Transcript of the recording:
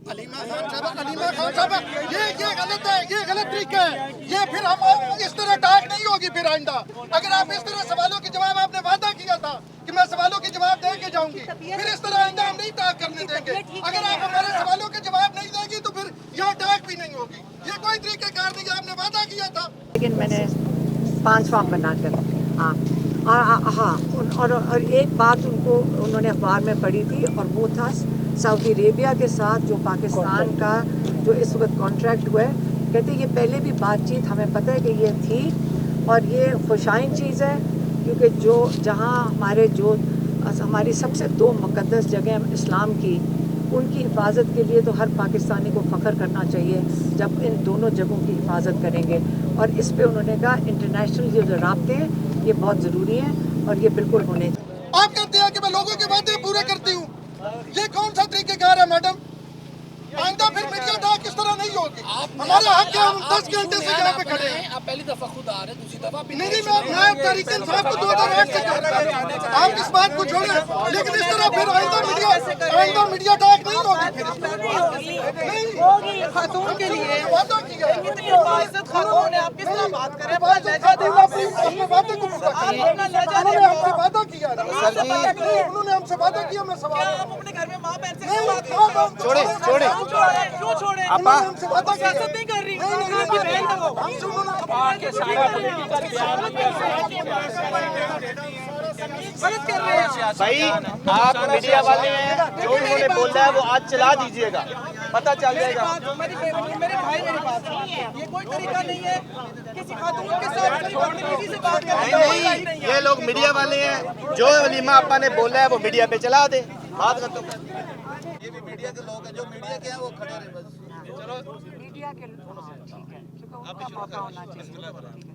अलीमा खान साहब ये गलत है, ये गलत तरीका है। ये फिर हम इस तरह टाक नहीं होगी फिर आइंदा। अगर आप इस तरह सवालों के जवाब, आपने वादा किया था कि मैं सवालों के जवाब दे के जाऊंगी, फिर इस तरह आइंदा हम नहीं टाक करने देंगे। अगर आप हमारे सवालों के जवाब नहीं देंगी तो फिर यहाँ टाक भी नहीं होगी। ये कोई तरीकेकार नहीं, आपने वादा किया था। लेकिन मैंने 5 फॉर्म बनाकर हाँ और एक बात उन्होंने अखबार में पढ़ी थी और वो था सऊदी अरेबिया के साथ जो पाकिस्तान का जो इस वक्त कॉन्ट्रैक्ट हुआ है। कहते ये पहले भी बातचीत हमें पता है कि ये थी और ये खुशाइन चीज़ है, क्योंकि जो जहाँ हमारी सबसे 2 मुक़द्दस जगह इस्लाम की, उनकी हिफाजत के लिए तो हर पाकिस्तानी को फ़ख्र करना चाहिए जब इन दोनों जगहों की हिफाजत करेंगे। और इस पे उन्होंने कहा इंटरनेशनल जो राब्ते हैं ये बहुत ज़रूरी हैं और ये बिल्कुल होने चाहिए। आप कहते हैं कि मैं लोगों के वादे पूरे करती हूँ, ये कौन सा तरीकेकार है मैडम? आइंदा फिर मीडिया टाक इस तरह नहीं होगी। हमारा हक है, हम 10 घंटे से यहाँ पे खड़े हैं। आप पहली दफा खुद आ रहे, दूसरी दफा नहीं, मैं तहरीक इंसाफ को 2008 से कर रहा हूँ। आप इस बात को छोड़ें, लेकिन इस तरह फिर आइंदा मीडिया टाक नहीं होगी। फिर नहीं होगी खातून के लिए वादा किया है। इतनी बाइज्जत खातून है, आप किस तरह बात करें? अपना लहजा अपने वादे को पूरा किया। अपना लहजा उन्होंने हमसे वादा किया ना। उन्होंने हमसे वादा किया। मैं सवाल आप अपने घर में माँ बहन से नहीं, बात छोड़े क्यों छोड़े? उन्होंने हमसे वादा किया। सियासत नहीं कर रही, आपकी बहन है वो। हमसे उन्होंने गलत कर रहे हैं भाई आप मीडिया वाले हैं, जो उन्होंने बोला है वो आज चला दीजिएगा, पता चल जाएगा। मेरे भाई मेरे पास ये कोई तरीका नहीं है किसी खातून के साथ बदतमीजी से बात करने का। नहीं, ये लोग मीडिया वाले हैं, जो वलीमा आपा ने बोला है वो मीडिया पे चला दे, बात खत्म। ये भी मीडिया के लोग हैं, जो मीडिया के हैं वो खड़े रहे बस। मीडिया के ठीक है, क्योंकि उनका मौका होना चाहिए।